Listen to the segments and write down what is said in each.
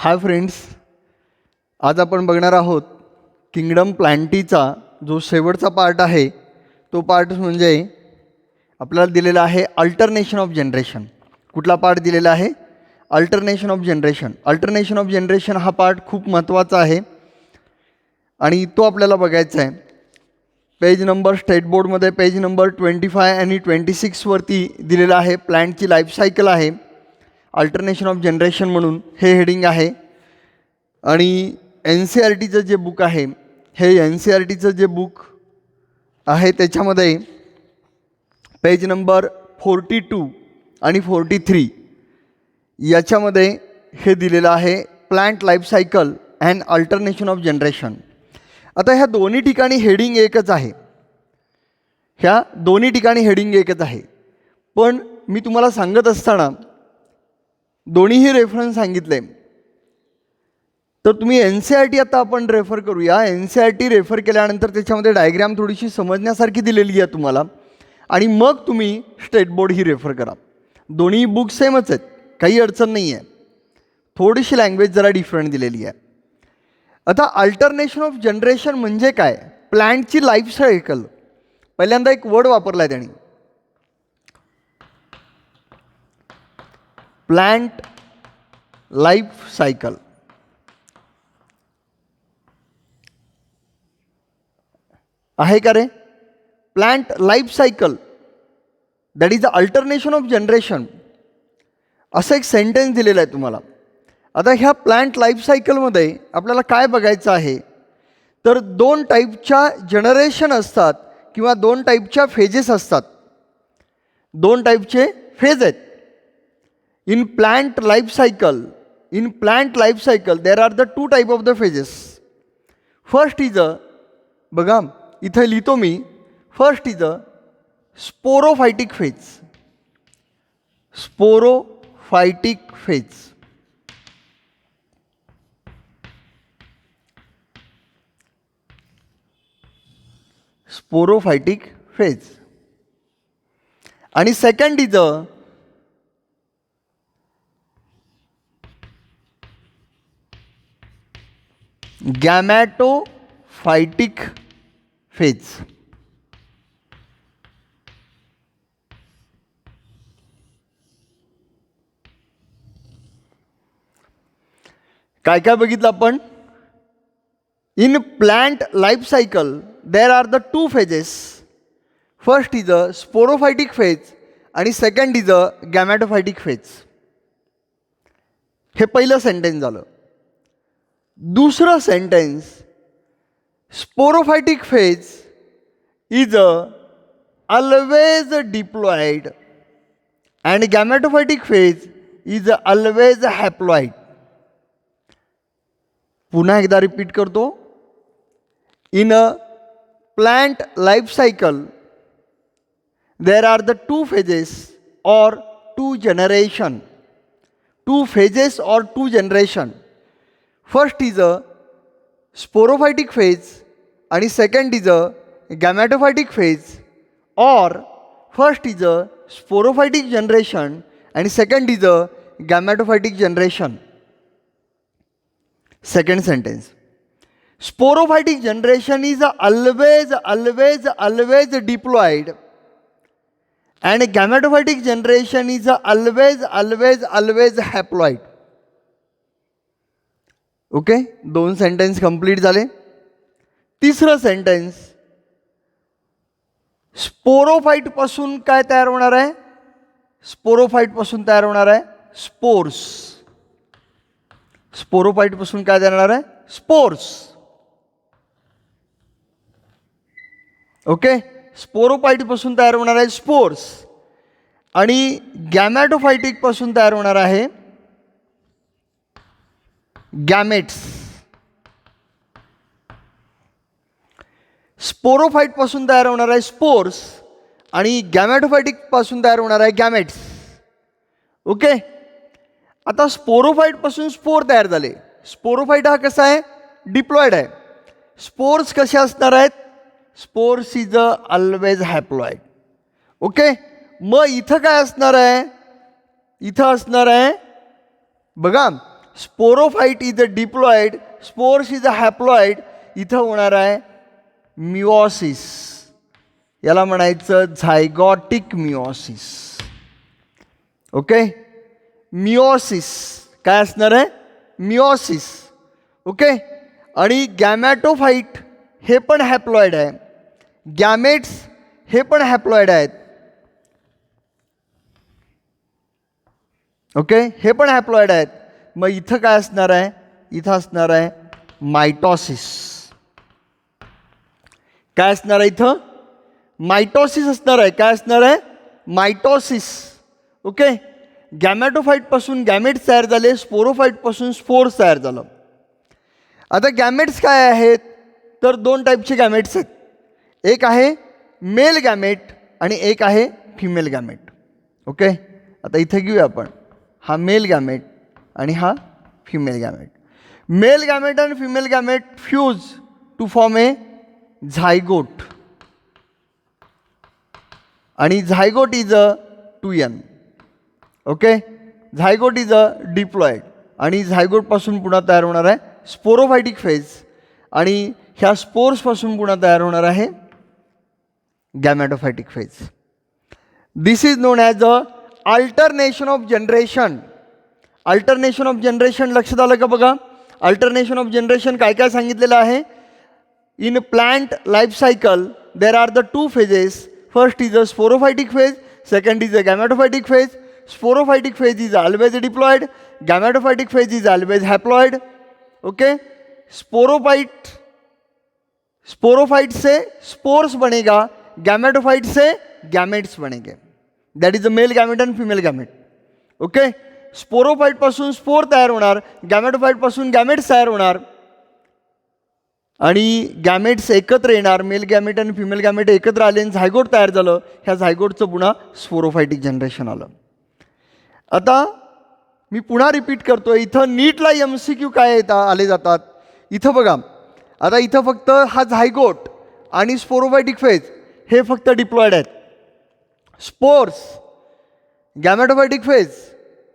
Hi friends, आज आपण बघणार आहोत किंगडम प्लांटीचा जो शेवटचा पार्ट आहे तो पार्ट म्हणजे आपल्याला दिलेला आहे अल्टरनेशन ऑफ जनरेशन. कुठला पार्ट दिलेला आहे? Alternation of generation. Alternation of generation हा पार्ट खूप महत्त्वाचा आहे आणि तो आपल्याला बघायचा आहे. पेज नंबर स्टेट बोर्डमध्ये पेज नंबर 25 आणि 26 वरती दिलेला आहे. प्लांटची लाईफ सायकल आहे, अल्टरनेशन ऑफ जनरेशन म्हणून हे हेडिंग आहे. आणि एन सी आर टीचं जे बुक आहे, हे एन सी आर टीचं जे बुक आहे त्याच्यामध्ये पेज नंबर 42 आणि 43 याच्यामध्ये हे दिलेलं आहे plant life cycle and alternation of generation. आता ह्या दोन्ही ठिकाणी हेडिंग एकच आहे, ह्या दोन्ही ठिकाणी हेडिंग एकच आहे. पण मी तुम्हाला सांगत असताना दोन्हीही रेफरन्स सांगितले, तर तुम्ही एन सी आर टी आता आपण रेफर करूया. N C R T refer केल्यानंतर त्याच्यामध्ये डायग्राम थोडीशी समजण्यासारखी दिलेली आहे तुम्हाला, आणि मग तुम्ही स्टेट बोर्ड ही रेफर करा. दोन्ही बुक सेमच आहेत, काही अडचण नाही आहे, थोडीशी लँग्वेज जरा डिफरंट दिलेली आहे. आता अल्टरनेशन ऑफ जनरेशन म्हणजे काय? प्लांटची लाईफ सायकल. पहिल्यांदा एक वर्ड वापरला आहे त्यांनी, प्लांट लाईफ सायकल. आहे का रे? Plant life cycle that is the alternation of generation, असं एक सेंटेन्स दिलेलं आहे तुम्हाला. आता ह्या प्लांट लाईफ सायकलमध्ये आपल्याला काय बघायचं आहे, तर दोन टाईपच्या जनरेशन असतात किंवा दोन टाईपच्या फेजेस असतात. दोन टाईपचे फेज आहेत in plant life cycle. In plant life cycle there are the two type of the phases. First is a, बघा इथं लिहितो मी, first is a sporophytic phase. Sporophytic phase. Sporophytic phase. आणि second is a gametophytic phase. काय काय बघितलं आपण? In plant life cycle there are the two phases. First is a sporophytic phase आणि second is a gametophytic phase. हे पहिलं sentence झालं. दुसरं sentence, sporophytic phase is always diploid and gametophytic phase is always haploid. पुन्हा एकदा repeat करतो. In a plant life cycle there are the two phases और two generation. Two phases और two generation. First is a sporophytic phase आणि second is a gametophytic phase. और first is a sporophytic generation आणि second is a gametophytic generation. Second sentence, sporophytic generation is always always always diploid and gametophytic generation is always always always haploid. Okay, दोन sentence complete झाले. तिसरं sentence, स्पोरोफाईट पासून काय तयार होणार आहे? स्पोरोफाईट पासून तयार होणार आहे स्पोर्स. स्पोरोफाईट पासून काय तयार होणार आहे? स्पोर्स. ओके, स्पोरोफाईट पासून तयार होणार आहे स्पोर्स आणि गॅमॅटोफायटिक पासून तयार होणार आहे गॅमेट्स. स्पोरोफाईट पासून तयार होणार आहे स्पोर्स आणि गॅमॅटोफायटिक पासून तयार होणार आहे गॅमेट्स. ओके, आता स्पोरोफाईट पासून स्पोर तयार झाले. स्पोरोफाईट हा कसा आहे? डिप्लॉइड आहे. स्पोर्स कसे असणार आहेत? Spores is always haploid. Okay, मग इथं काय असणार आहे? इथं असणार आहे बघा sporophyte is a diploid, spores is a haploid. इथं होणार आहे मिओसिस. याला म्हणायचं झायगॉटिक मिओसिस. ओके, मिओसिस काय असणार आहे? मिओसिस. ओके, आणि गॅमॅटोफाईट हे पण हॅप्लॉइड आहे. गॅमेट्स हे पण हॅप्लॉइड आहेत. ओके, हे पण हॅप्लॉइड आहेत. मग इथं काय असणार आहे? इथं असणार आहे मायटॉसिस. काय असणार आहे इथं? मायटॉसिस असणार आहे. काय असणार आहे? मायटॉसिस. ओके, गॅमॅटोफाईटपासून गॅमेट्स तयार झाले, स्पोरोफाईटपासून स्पोर्स तयार झालं. आता गॅमेट्स काय आहेत? तर दोन टाईपचे गॅमेट्स आहेत. एक आहे मेल गॅमेट आणि एक आहे फिमेल गॅमेट. ओके, आता इथे घेऊया आपण. हा मेल गॅमेट आणि हा फिमेल गॅमेट. मेल गॅमेट आणि female gamete fuse to form a zygote. आणि zygote is a 2n. Okay, zygote is a diploid. आणि झायगोटपासून पुन्हा तयार होणार आहे स्पोरोफायटिक फेज. आणि ह्या स्पोर्सपासून पुन्हा तयार होणार आहे gametophytic phase. This is known as a alternation of generation. Alternation of generation लक्षात आलं का? बघा, अल्टरनेशन ऑफ जनरेशन काय काय सांगितलेलं आहे. In plant life cycle there are the 2 phases. First is a sporophytic phase, second is a gametophytic phase. Sporophytic phase is always diploid, gametophytic phase is always haploid. Okay, sporophyte से spores बनेगा, gametophyte से gametes बनेंगे. That is a male gamete and female gamete. Okay, sporophyte पासून spore तयार होणार, गॅमेटोफाइट पासून gametes तयार होणार आणि गॅमेट्स एकत्र येणार. मेल गॅमेट आणि फिमेल गॅमेट एकत्र आले आणि झायगोट तयार झालं. ह्या झायगोटचं पुन्हा स्पोरोफायटिक जनरेशन आलं. आता मी पुन्हा रिपीट करतो. इथं नीटला MCQ काय आले जातात. इथं बघा, आता इथं फक्त हा झायगोट आणि स्पोरोफायटिक फेज हे फक्त डिप्लॉयड आहेत. स्पोर्स, गॅमेटोफायटिक फेज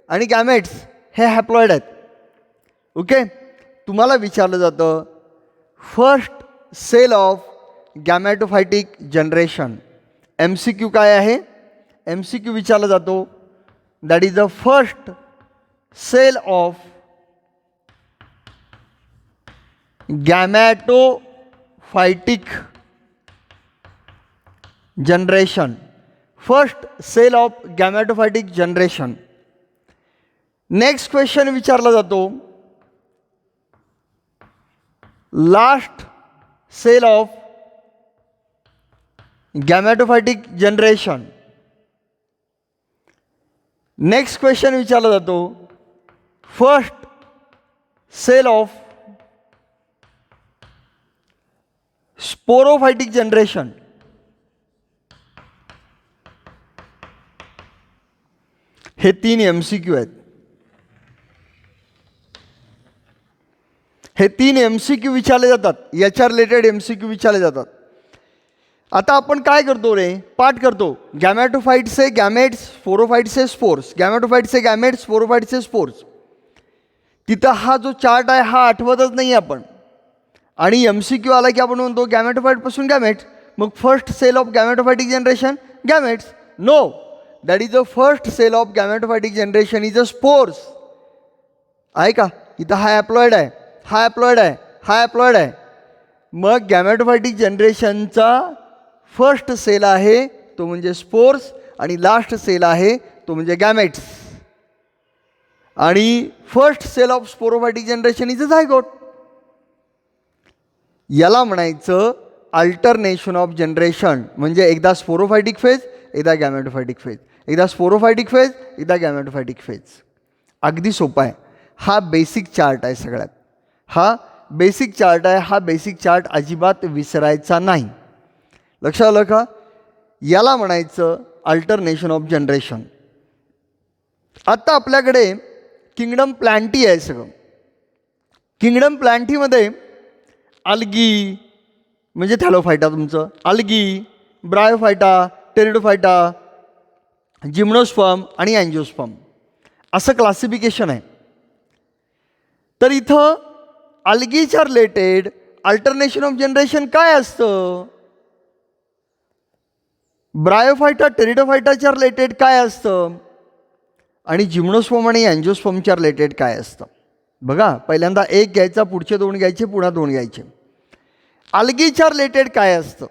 आणि गॅमेट्स हे हॅप्लॉयड आहेत. ओके, तुम्हाला विचारलं जातं first cell of gametophytic generation. MCQ काय आहे? MCQ विचारला जातो. That is the first cell of gametophytic generation. First cell of gametophytic generation. Next question विचारला जातो last cell of gametophytic generation. Next question विचारला जातो first cell of sporophytic generation. हे 3 MCQ आहेत. हे 3 MCQ विचारले जातात. याच्या रिलेटेड MCQ विचारले जातात. आता आपण काय करतो रे? पाठ करतो. गॅमेटोफाइट से गॅमेट्स, स्पोरोफाइट से स्पोर्स, गॅमेटोफाइट से गॅमेट्स, स्पोरोफाइट से स्पोर्स. तिथं हा जो चार्ट आहे हा आठवतच नाही आपण. आणि MCQ आला की आपण म्हणतो गॅमेटोफाइटपासून गॅमेट्स. मग first cell of gametophytic generation gametes. No, that is the first cell of gametophytic generation is a spores. आहे का? इथं हा ॲप्लॉइड आहे, हा ॲप्लॉइड आहे, हा ॲप्लॉइड आहे. मग गॅमेटोफायटिक जनरेशनचा फर्स्ट सेल आहे तो म्हणजे स्पोर्स आणि लास्ट सेल आहे तो म्हणजे गॅमेट्स. आणि first cell of sporophytic generation is a zygote. याला म्हणायचं अल्टरनेशन ऑफ जनरेशन. म्हणजे एकदा स्पोरोफायटिक फेज, एकदा गॅमेटोफायटिक फेज, एकदा स्पोरोफायटिक फेज, एकदा गॅमेटोफायटिक फेज. अगदी सोपा आहे. हा बेसिक चार्ट आहे सगळ्यात. हा बेसिक चार्ट आहे. हा बेसिक चार्ट अजिबात विसरायचा नाही. लक्षात आलं का? याला म्हणायचं अल्टरनेशन ऑफ जनरेशन. आत्ता आपल्याकडे किंगडम प्लॅन्टी आहे सगळं. किंगडम प्लॅन्टीमध्ये अल्गी म्हणजे थॅलोफायटा, तुमचं अल्गी, ब्रायोफायटा, टेरिडोफायटा, जिम्नोस्पर्म आणि अँजिओस्पर्म असं क्लासिफिकेशन आहे. तर इथं अल्गीच्या रिलेटेड अल्टरनेशन ऑफ जनरेशन काय असतं? ब्रायोफायटा टेरिडोफायटाच्या रिलेटेड काय असतं? आणि जिम्नोस्पर्म आणि अँजिओस्पर्मच्या रिलेटेड काय असतं? बघा, पहिल्यांदा एक घ्यायचा, पुढचे दोन घ्यायचे, पुन्हा दोन घ्यायचे. अल्गीच्या रिलेटेड काय असतं?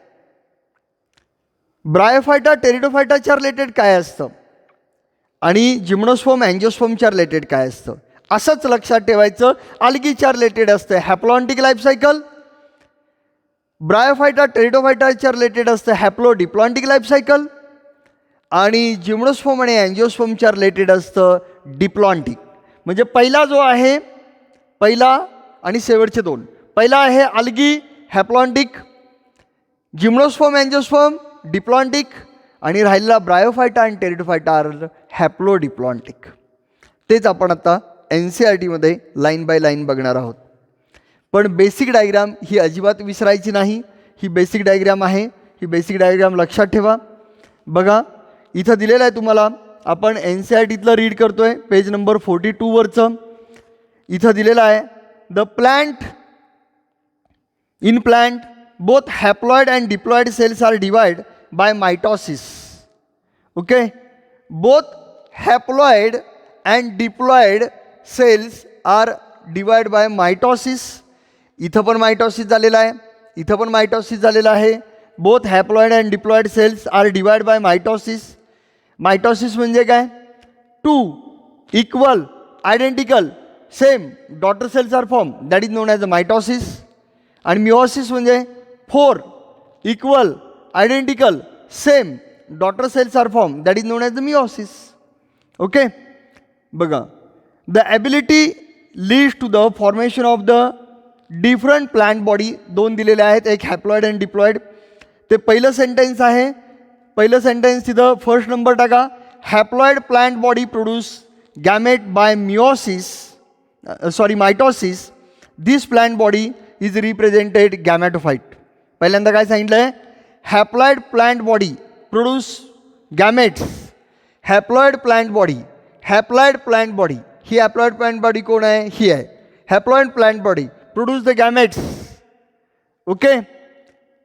ब्रायोफायटा टेरिडोफायटाच्या रिलेटेड काय असतं? आणि जिम्नोस्पर्म अँजिओस्पर्मच्या रिलेटेड काय असतं? असंच लक्षात ठेवायचं. अल्गीच्या रिलेटेड असतं haplontic life cycle, Bryophyta टेरिडोफायटाच्या related असतं हॅप्लो डिप्लॉन्टिक लाईफ सायकल, आणि जिम्नोस्पर्म आणि अँजिओस्पर्मच्या रिलेटेड असतं डिप्लॉन्टिक. म्हणजे पहिला जो आहे, पहिला आणि शेवटचे दोन, पहिला आहे अल्गी हॅप्लॉन्टिक, जिम्नोस्पर्म अँजिओस्पर्म डिप्लॉन्टिक, आणि राहिलेला ब्रायोफायटा आणि टेरिडोफायटा हॅप्लो डिप्लॉन्टिक. तेच आपण आता NCERTमध्ये लाईन बाय लाईन बघणार आहोत. पण बेसिक डायग्राम ही अजिबात विसरायची नाही. ही बेसिक डायग्राम आहे, ही बेसिक डायग्राम लक्षात ठेवा. बघा, इथं दिलेलं आहे तुम्हाला, आपण NCERTतलं रीड करतोय, पेज नंबर 42 वरचं. इथं दिलेलं आहे the plant, in plant both haploid and diploid cells are divide by mitosis. Okay, both haploid and diploid cells are divide by mitosis. इथं पण मायटॉसिस झालेला आहे, इथं पण मायटॉसिस झालेला आहे. Both haploid and diploid cells are divide by mitosis. Mitosis म्हणजे काय? 2 equal identical same daughter cells are form, that is known as a mitosis. आणि मिओसिस म्हणजे 4 equal identical same daughter cells are form, that is known as the meiosis. Okay, बघा, the ability leads to the formation of the different plant body. दोन दिलेले आहेत, एक haploid and diploid. ते पहिलं sentence आहे, पहिलं सेंटेन्स तिथं फर्स्ट नंबर टाका. Haploid plant body produce gamete by mitosis. This plant body is represented gametophyte. पहिल्यांदा काय सांगितलं आहे? Haploid plant body produce gametes. Haploid plant body, haploid plant body, ही हॅप्लॉइड प्लांट बॉडी कोण आहे? ही आहे haploid plant body produce the gametes. Okay,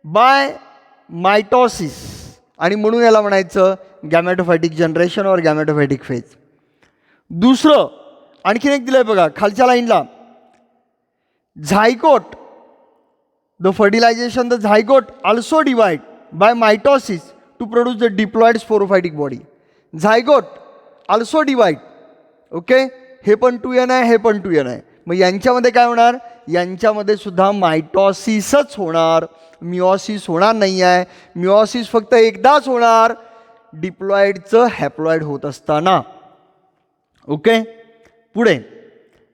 by mitosis, आणि म्हणून याला म्हणायचं गॅमॅटोफायटिक जनरेशन और गॅमॅटोफायटिक फेज. दुसरं आणखीन एक दिलं आहे बघा खालच्या लाईनला, zygote. The fertilization the zygote also divide by mitosis to produce the diploid sporophytic body. Zygote also divide. Okay, हे पण 2n आहे, हे पण 2n आहे. मग यांच्यामध्ये काय होणार? यांच्यामध्ये सुद्धा मायटॉसिसच होणार, मिओसिस होणार नाही आहे. मिओसिस फक्त एकदाच होणार डिप्लॉइडचं हॅप्लॉइड होत असताना. ओके, पुढे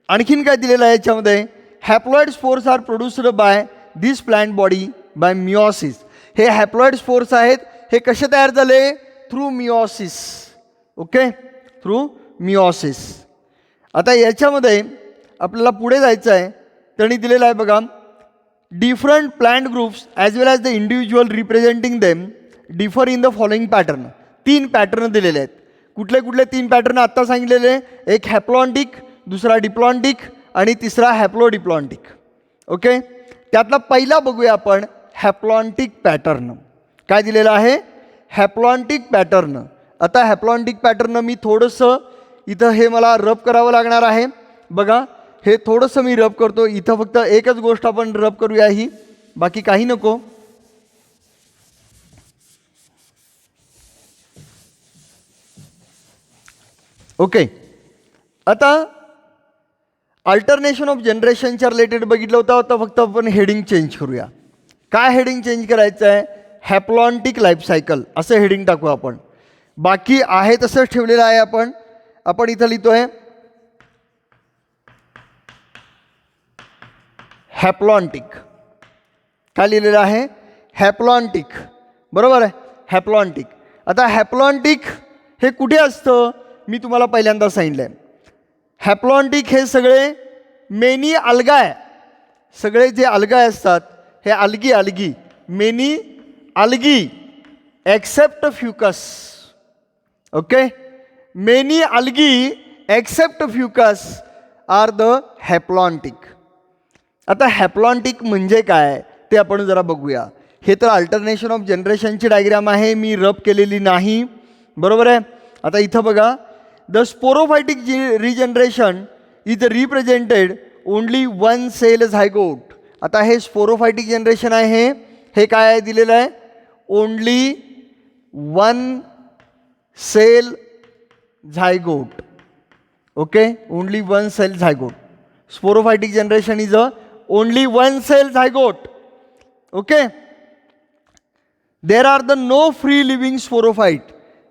आणखीन काय दिलेलं आहे याच्यामध्ये? Haploid spores are produced by this plant body by meiosis. हे हॅप्लॉइड स्पोर्स आहेत, हे कसे तयार झाले? Through meiosis. Okay, through meiosis. आता याच्यामध्ये आपल्याला पुढे जायचं आहे. त्यांनी दिलेलं आहे बघा, different plant groups as well as the individual representing them differ in the following pattern. 3 pattern दिलेले आहेत. कुठले कुठले 3 पॅटर्न आत्ता सांगितलेले? एक हॅप्लॉन्टिक, दुसरा डिप्लॉन्टिक, आणि तिसरा हॅप्लो डिप्लॉन्टिक. ओके, त्यातला पहिला बघूया आपण, हॅप्लॉन्टिक पॅटर्न. काय दिलेलं आहे? हॅप्लॉन्टिक पॅटर्न. आता हॅप्लॉन्टिक पॅटर्न मी थोडंसं इथं हे मला रब करावं लागणार आहे. बघा, हे थोडंसं मी रब करतो. इथं फक्त एकच गोष्ट आपण रब करूया, ही बाकी काही नको. ओके, आता अल्टरनेशन ऑफ जनरेशनच्या रिलेटेड बघितलं होतं. आता फक्त आपण हेडिंग चेंज करूया. काय हेडिंग चेंज करायचं आहे? हॅप्लॉन्टिक लाईफ सायकल असं हेडिंग टाकू आपण. बाकी आहे तसंच ठेवलेलं आहे आपण. आपण इथं लिहितोय हॅप्लॉन्टिक. काय लिहिलेलं आहे? हॅप्लॉन्टिक. बरोबर आहे, हॅप्लॉन्टिक. आता हॅप्लॉन्टिक हे कुठे असतं? मी तुम्हाला पहिल्यांदा सांगितलं आहे. हॅप्लॉन्टिक हे सगळे मेनी अल्गाय, सगळे जे अल्गाय असतात हे algae many algae except fucus. Okay, many algae except fucus are the haplontic. आता हॅप्लॉन्टिक म्हणजे काय ते आपण जरा बघूया. हे तर अल्टरनेशन ऑफ जनरेशनची डायग्राम आहे, मी रब केलेली नाही, बरोबर आहे. आता इथं बघा, the sporophytic regeneration is represented only one cell zygote. आता हे स्पोरोफायटिक जनरेशन आहे, हे काय आहे दिलेलं आहे, only one cell zygote. Okay, only one cell zygote. Sporophytic generation is a only one cell zygote. Okay, there are the no free living sporophyte.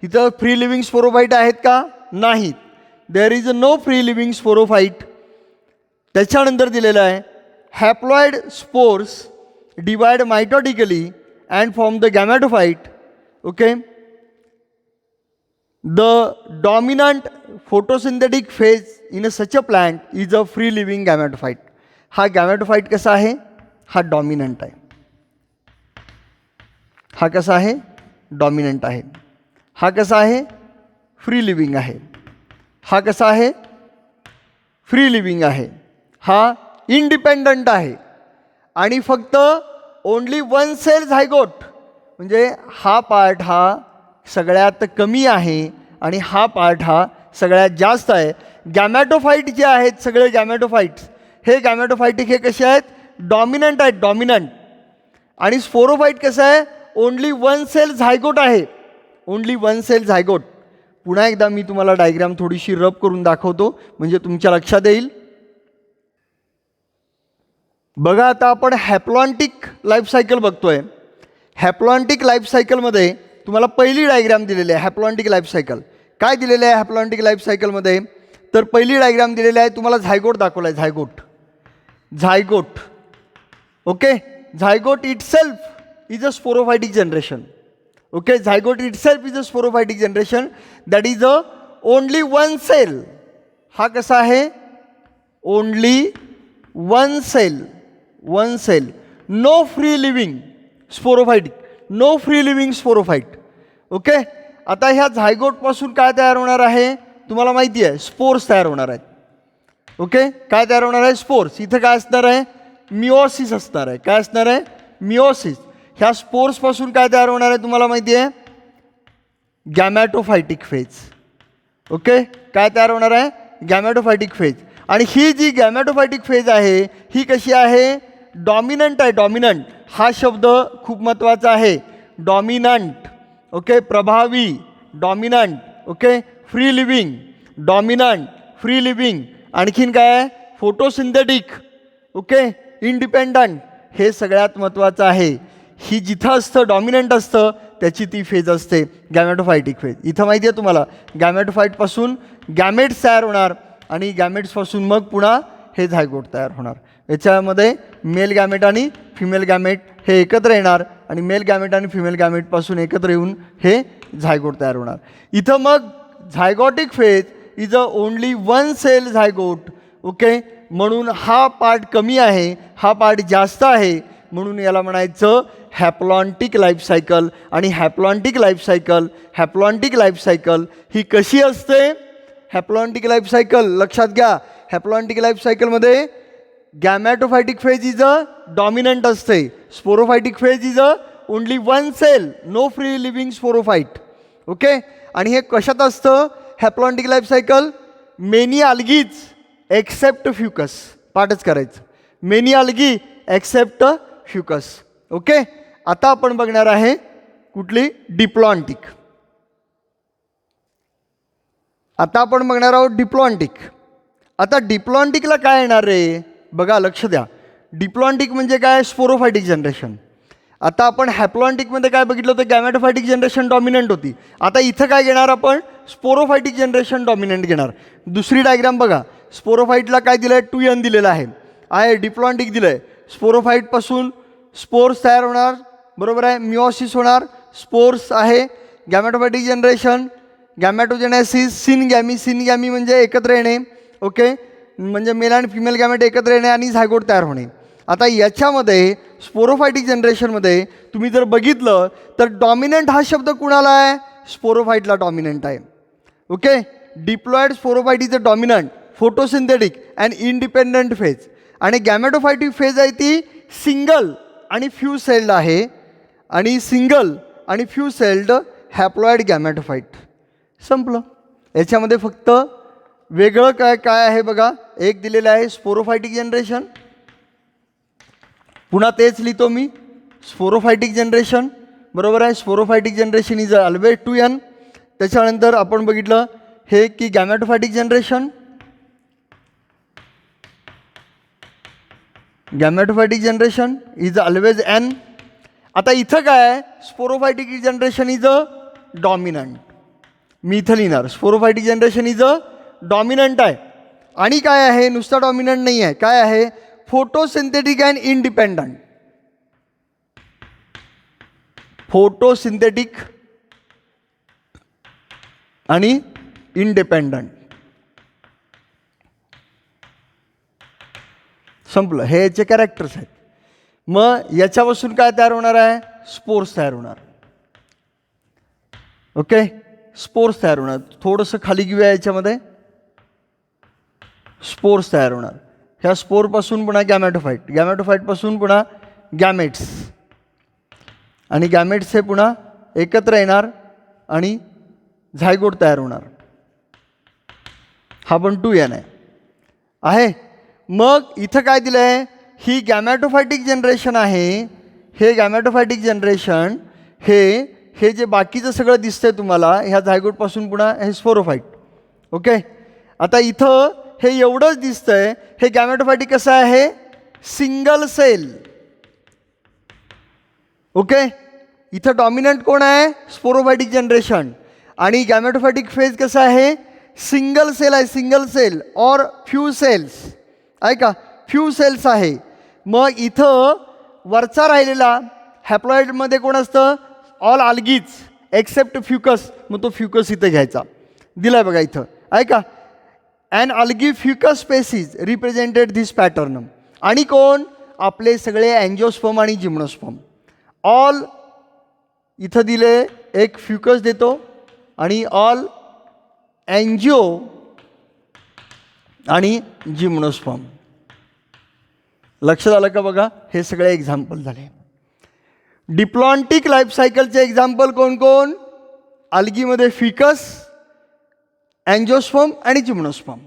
इथं free living sporophyte आहेत का, नाहीत. There is a no free living sporophyte. त्याच्यानंतर दिलेलं आहे haploid spores divide mitotically and form the gametophyte. Okay, the dominant photosynthetic phase in such a plant is a free living gametophyte. हा गॅमॅटोफाईट कसा आहे, हा डॉमिनंट आहे. हा कसा आहे, डॉमिनंट आहे. हा कसा आहे, फ्री लिव्हिंग आहे. हा कसा आहे, फ्री लिव्हिंग आहे. हा इंडिपेंडंट आहे आणि फक्त ओनली वन सेल झायगोट, म्हणजे हा पार्ट हा सगळ्यात कमी आहे आणि हा पार्ट हा सगळ्यात जास्त आहे. गॅमॅटोफाईट जे आहेत सगळे गॅमॅटोफाईट्स, हे गॅमॅटोफाईटिक हे कसे आहेत, डॉमिनंट आहेत, डॉमिनंट. आणि स्पोरोफाईट कसं आहे, ओनली वन सेल झायगोट आहे, ओनली वन सेल झायगोट. पुन्हा एकदा मी तुम्हाला डायग्राम थोडीशी रब करून दाखवतो म्हणजे तुमच्या लक्षात येईल. बघा, आता आपण हॅप्लॉन्टिक लाईफ सायकल बघतोय. हॅप्लॉन्टिक लाईफ सायकलमध्ये तुम्हाला पहिली डायग्राम दिलेली आहे. हॅप्लॉन्टिक लाईफ सायकल काय दिलेलं आहे, हॅप्लॉन्टिक लाईफ सायकलमध्ये तर पहिली डायग्राम दिलेली आहे, तुम्हाला झायगोट दाखवला आहे, zygote, zygote. Okay, zygote itself is a sporophytic generation. Okay, zygote itself is a sporophytic generation that is a only one cell. हा कसा आहे, only one cell, one cell, no free living sporophytic, no free living sporophyte. Okay, आता ह्या झायगोटपासून काय तयार होणार आहे तुम्हाला माहिती आहे, स्पोर्स तयार होणार आहेत. ओके, काय तयार होणार आहे, स्पोर्स. इथं काय असणार आहे, मिओसिस असणार आहे. काय असणार आहे, मिओसिस. ह्या स्पोर्सपासून काय तयार होणार आहे तुम्हाला माहिती आहे, गॅमॅटोफायटिक फेज. ओके, काय तयार होणार आहे, गॅमॅटोफायटिक फेज. आणि ही जी गॅमॅटोफायटिक फेज आहे ही कशी आहे, डॉमिनंट आहे. डॉमिनंट हा शब्द खूप महत्त्वाचा आहे, डॉमिनंट. ओके, प्रभावी, dominant. Okay, free living, dominant, free living. आणखीन काय आहे, फोटोसिंथेटिक. Okay, independent. हे सगळ्यात महत्त्वाचं आहे. ही जिथं असतं डॉमिनंट असतं त्याची ती फेज असते गॅमॅटोफायटिक फेज. इथं माहिती आहे तुम्हाला, गॅमॅटोफाईटपासून गॅमेट्स तयार होणार आणि गॅमेट्सपासून मग पुन्हा हे झायगोट तयार होणार. याच्यामध्ये मेल गॅमेट आणि फिमेल गॅमेट हे एकत्र येणार आणि मेल गॅमेट आणि फिमेल गॅमेटपासून एकत्र येऊन हे झायगोट तयार होणार. इथं मग zygotic phase is a only one cell zygote. Okay, म्हणून हा पार्ट कमी आहे, हा पार्ट जास्त आहे, म्हणून याला म्हणायचं हॅप्लॉन्टिक लाईफ सायकल. आणि हॅप्लॉन्टिक लाईफ सायकल, हॅप्लॉन्टिक लाईफ सायकल ही कशी असते, हॅप्लॉन्टिक लाईफ सायकल लक्षात घ्या. हॅप्लॉन्टिक लाईफ सायकलमध्ये gametophytic phase is a dominant असते, sporophytic phase is a only one cell, no free living sporophyte. Okay, आणि हे कशात असतं haplontic life cycle, many algaes except fucus. पाठच करायचं, many algae except fucus. Okay, आता आपण बघणार आहे कुठली, डिप्लॉन्टिक. आता आपण बघणार आहोत डिप्लॉन्टिक. आता डिप्लॉन्टिकला काय येणार रे, बघा लक्ष द्या. डिप्लॉन्टिक म्हणजे काय, स्पोरोफायटिक जनरेशन. आता आपण हॅप्लॉन्टिकमध्ये काय बघितलं होतं, गॅमॅटोफायटिक जनरेशन डॉमिनंट होती. आता इथं काय घेणार आपण, स्पोरोफायटिक जनरेशन डॉमिनंट घेणार. दुसरी डायग्राम बघा, स्पोरोफाईटला काय दिलं आहे, 2n दिलेलं आहे. डिप्लॉन्टिक दिलं आहे, स्पोरोफाईटपासून स्पोर्स तयार होणार, बरोबर आहे, मिओसिस होणार, स्पोर्स आहे. गॅमॅटोफायटिक जनरेशन, गॅमॅटोजेनेसिस, सिनगॅमी. सिनगॅमी म्हणजे एकत्र येणे. ओके, म्हणजे मेल आणि फिमेल गॅमेट एकत्र येणे आणि झायगोट तयार होणे. आता याच्यामध्ये स्पोरोफायटिक जनरेशनमध्ये तुम्ही जर बघितलं तर डॉमिनंट हा शब्द कुणाला आहे, स्पोरोफाईटला डॉमिनंट आहे. Okay, diploid sporophyte is a dominant, photosynthetic and independent phase. आणि गॅमेटोफायटिक फेज आहे ती सिंगल आणि फ्यू सेल्ड आहे. आणि सिंगल आणि फ्यू सेल्ड हॅप्लॉइड गॅमेटोफाइट. संपलं. याच्यामध्ये फक्त वेगळं काय काय आहे बघा. एक दिलेलं आहे स्पोरोफायटिक जनरेशन, पुन्हा तेच लिहितो मी, स्पोरोफायटिक जनरेशन, बरोबर आहे. Sporophytic generation is always 2n. त्याच्यानंतर आपण बघितलं हे की gametophytic generation, gametophytic generation is always n. आता इथं काय आहे, sporophytic generation is a dominant. मी इथं लिहिणार sporophytic generation is a dominant आहे. आणि काय आहे, नुसता डॉमिनंट नाही आहे, काय आहे, फोटोसिंथेटिक अँड इंडिपेंडंट. फोटोसिंथेटिक आणि इंडिपेंडंट. संपलं. हे याचे कॅरेक्टर्स आहेत. मग याच्यापासून काय तयार होणार आहे, स्पोर्स तयार होणार. ओके, स्पोर्स तयार होणार. थोडंसं खाली घेऊया याच्यामध्ये, स्पोर्स तयार होणार. ह्या स्पोरपासून पुन्हा गॅमेटोफाइट, गॅमेटोफाइटपासून पुन्हा गॅमेट्स, आणि गॅमेट्स हे पुन्हा एकत्र येणार आणि झायगोट तयार होणार. हा पण 2n आहे. मग इथं काय दिलं आहे, ही गॅमेटोफायटिक जनरेशन आहे. हे गॅमेटोफायटिक जनरेशन हे जे बाकीचं सगळं दिसतंय तुम्हाला ह्या झायगोटपासून पुन्हा हे स्पोरोफाइट. ओके, आता इथं हे एवढंच दिसतंय. हे गॅमेटोफायटिक कसं आहे, सिंगल सेल. ओके, इथं डॉमिनंट कोण आहे, स्पोरोफायटिक जनरेशन. आणि गॅमेटोफायटिक फेज कसं आहे, सिंगल सेल आहे, सिंगल सेल और फ्यू सेल्स आहे का, फ्यू सेल्स आहे. मग इथं वरचा राहिलेला हॅप्लॉइडमध्ये कोण असतं, ऑल आल्गीज एक्सेप्ट फ्युकस. मग तो फ्युकस इथं घ्यायचा, दिलाय बघा इथं आहे का. And algae fucus species represented this pattern. आणि कोण, आपले सगळे अँजिओस्पर्म आणि जिम्नोस्पर्म. ऑल इथं दिले, एक फ्युकस देतो आणि ऑल एंजिओ आणि जिम्नोस्पर्म. लक्षात आलं का बघा. हे सगळे एक्झाम्पल झाले. डिप्लॉन्टिक लाईफ सायकलचे एक्झाम्पल कोण कोण, अल्गीमध्ये फिकस, अँजिओस्पर्म आणि जिम्नोस्पर्म.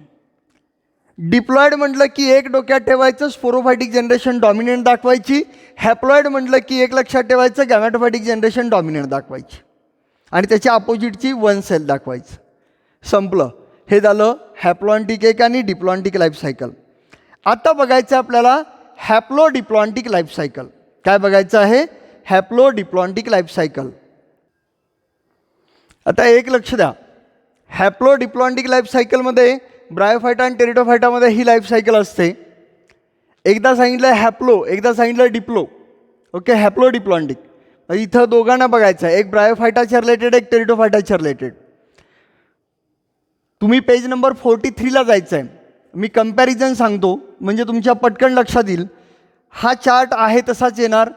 डिप्लॉइड म्हटलं की एक डोक्यात ठेवायचं, स्पोरोफायटिक जनरेशन डॉमिनंट दाखवायची. हॅप्लॉइड म्हटलं की एक लक्षात ठेवायचं, गॅमेटोफायटिक जनरेशन डॉमिनंट दाखवायची आणि त्याच्या अपोजिटची 1 सेल दाखवायचं. संपलं. हे झालं हॅप्लॉन्टिक एक आणि डिप्लॉन्टिक लाईफ सायकल. आता बघायचं आपल्याला हॅप्लो डिप्लॉन्टिक लाईफ सायकल. काय बघायचं आहे, हॅप्लो डिप्लॉन्टिक लाईफ सायकल. आता एक लक्ष द्या, हॅप्लो डिप्लॉन्टिक लाईफ सायकलमध्ये ब्रायोफायटा आणि टेरिडोफायटामध्ये ही लाईफ सायकल असते. एकदा सांगितलं हॅप्लो, एकदा सांगितलं डिप्लो. Okay, haplo diplontic. इथं दोघांना बघायचं आहे, एक ब्रायोफायटाच्या रिलेटेड, एक टेरिडोफायटाच्या रिलेटेड. तुम्ही पेज नंबर 43ला जायचं आहे. मी कंपॅरिझन सांगतो म्हणजे तुमच्या पटकन लक्षात येईल. हा चार्ट आहे तसाच येणार,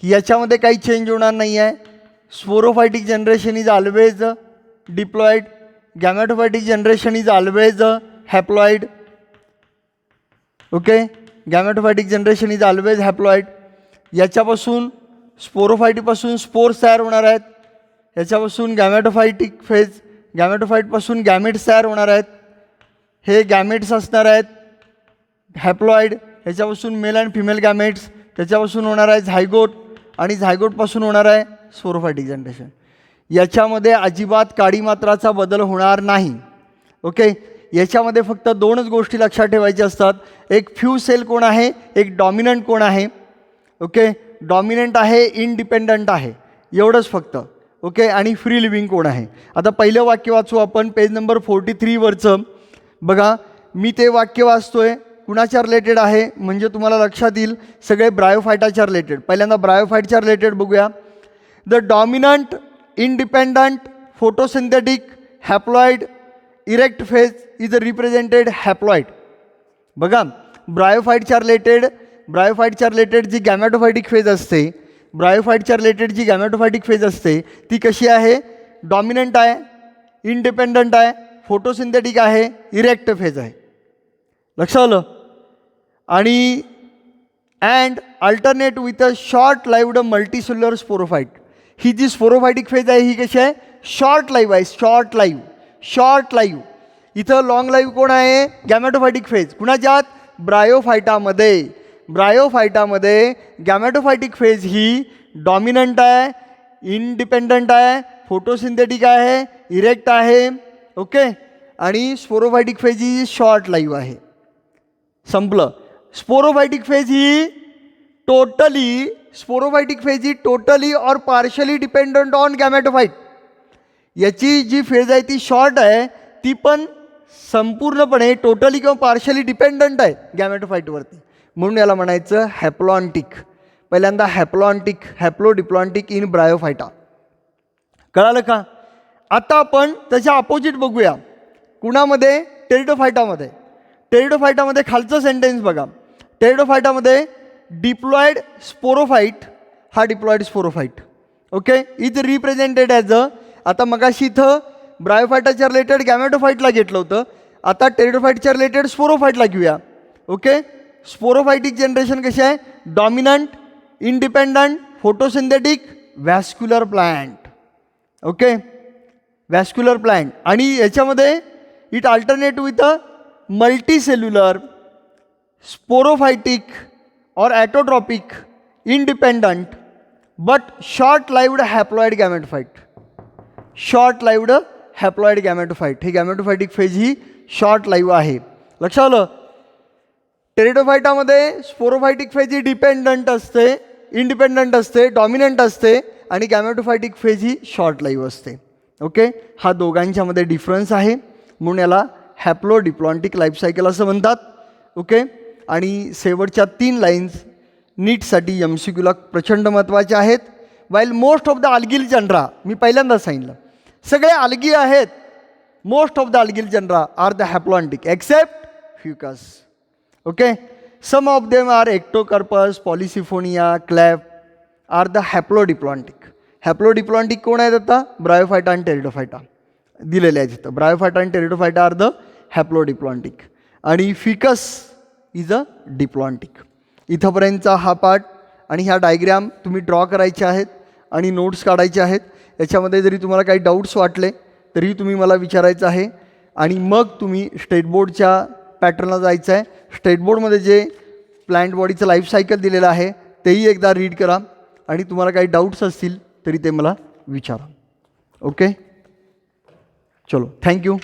याच्यामध्ये काही चेंज होणार नाही आहे. Sporophytic generation is always diploid, gametophytic generation is always haploid. Okay, gametophytic generation is always haploid. याच्यापासून स्पोरोफायटीपासून स्पोर्स तयार होणार आहेत. याच्यापासून गॅमेटोफायटिक फेज, गॅमेटोफाईटपासून गॅमेट्स तयार होणार आहेत. हे गॅमेट्स असणार आहेत हॅप्लॉइड. ह्याच्यापासून मेल अँड फिमेल गॅमेट्स. त्याच्यापासून होणार आहे झायगोट आणि झायगोटपासून होणार आहे स्पोरोफायटिक जनरेशन. याच्यामध्ये अजिबात काडी मात्राचा बदल होणार नाही. ओके, याच्यामध्ये फक्त 2च गोष्टी लक्षात ठेवायच्या असतात. एक फ्यू सेल कोण आहे, एक डॉमिनंट कोण आहे. ओके, डॉमिनंट आहे, इंडिपेंडंट आहे, एवढंच फक्त. ओके, आणि फ्री लिव्हिंग कोण आहे. आता पहिलं वाक्य वाचू आपण, पेज नंबर 43वरचं बघा. मी ते वाक्य वाचतोय, कुणाच्या रिलेटेड आहे म्हणजे तुम्हाला लक्षात येईल, सगळे ब्रायोफायटाच्या रिलेटेड. पहिल्यांदा ब्रायोफाईटच्या रिलेटेड बघूया. The dominant independent photosynthetic haploid erect phase is a represented haploid. बघा, ब्रायोफाईटच्या रिलेटेड जी गॅमेटोफायटिक फेज असते, ब्रायोफाईटच्या रिलेटेड जी गॅमेटोफायटिक फेज असते ती कशी आहे, डॉमिनंट आहे, इंडिपेंडंट आहे, फोटोसिंथेटिक आहे, इरेक्ट फेज आहे. लक्षात आलं. आणि and alternate with a short lived multicellular sporophyte. ही जी स्पोरोफायटिक फेज आहे ही कशी आहे, शॉर्ट लाईव्ह आहे. Short live. इथं लॉंग लाईव्ह कोण आहे, गॅमेटोफायटिक फेज. कुणाच्यात, ब्रायोफायटामध्ये गॅमेटोफायटिक फेज ही डॉमिनंट आहे, इंडिपेंडंट आहे, फोटोसिंथेटिक आहे, इरेक्ट आहे. ओके. आणि स्पोरोफायटिक फेज ही शॉर्ट लाईव्ह आहे. संपलं. स्पोरोफायटिक फेज ही टोटली और पार्शली डिपेंडंट ऑन गॅमेटोफाईट. याची जी फेज आहे ती शॉर्ट आहे, ती पण संपूर्णपणे टोटली किंवा पार्शली डिपेंडंट आहे गॅमेटोफाईटवरती. म्हणून याला म्हणायचं हॅप्लॉन्टिक. पहिल्यांदा हॅप्लोडिप्लॉन्टिक इन ब्रायोफायटा. कळालं का. आता आपण त्याच्या अपोजिट बघूया. कुणामध्ये, टेरिडोफायटामध्ये खालचं सेंटेन्स बघा. टेरिडोफायटामध्ये डिप्लॉइड स्पोरोफाईट, हा diploid sporophyte okay is represented as a. आता मगाशी इथं ब्रायोफायटाच्या रिलेटेड गॅमेटोफाईटला घेतलं होतं, आता टेरिडोफाईटच्या रिलेटेड स्पोरोफाईटला घेऊया. ओके. स्पोरोफायटिक जनरेशन कशी आहे, dominant, independent, photosynthetic, vascular plant. Okay. Vascular plant. आणि याच्यामध्ये it alternate with a multicellular, sporophytic और autotrophic, independent but short lived haploid gametophyte. ही गॅमेटोफायटिक फेज ही शॉर्ट लाईव्ह आहे. लक्षात आलं. टेरिडोफायटामध्ये स्पोरोफायटिक फेज ही इंडिपेंडंट असते, डॉमिनंट असते, आणि गॅमेटोफायटिक फेज ही शॉर्ट लाईव्ह असते. ओके. हा दोघांच्यामध्ये डिफरन्स आहे, म्हणून याला हॅप्लोडिप्लॉन्टिक लाईफ सायकल असं म्हणतात. ओके. आणि शेवटच्या 3 लाईन्स नीटसाठी MCQला प्रचंड महत्त्वाच्या आहेत. While most of the algal genera, मी पहिल्यांदाच सांगितलं सगळे अल्गी आहेत. Most of the algal genera are the haplontic except fucus. Okay. Some of them are ectocarpus, polysiphonia, kelp are the haplodiplontic. Haplodiplontic कोण आहेत आता, ब्रायोफायटा आणि टेरिडोफायटा दिलेले आहेत तिथं. ब्रायोफायटा आणि टेरिडोफायटा आर द हॅप्लोडिप्लॉन्टिक आणि फिकस इज अ डिप्लॉन्टिक. इथंपर्यंतचा हा पार्ट आणि ह्या डायग्रॅम तुम्ही ड्रॉ करायचे आहेत आणि नोट्स काढायचे आहेत. याच्यामध्ये जरी तुम्हाला काही डाऊट्स वाटले तरी तुम्ही मला विचारायचं आहे. आणि मग तुम्ही स्टेट बोर्डच्या पॅटर्नला जायचं आहे. स्टेट बोर्डमध्ये जे प्लांट बॉडीचं लाईफ सायकल दिलेलं आहे तेही एकदा रीड करा आणि तुम्हाला काही डाऊट्स असतील तरी ते मला विचारा. ओके. चलो, थँक्यू.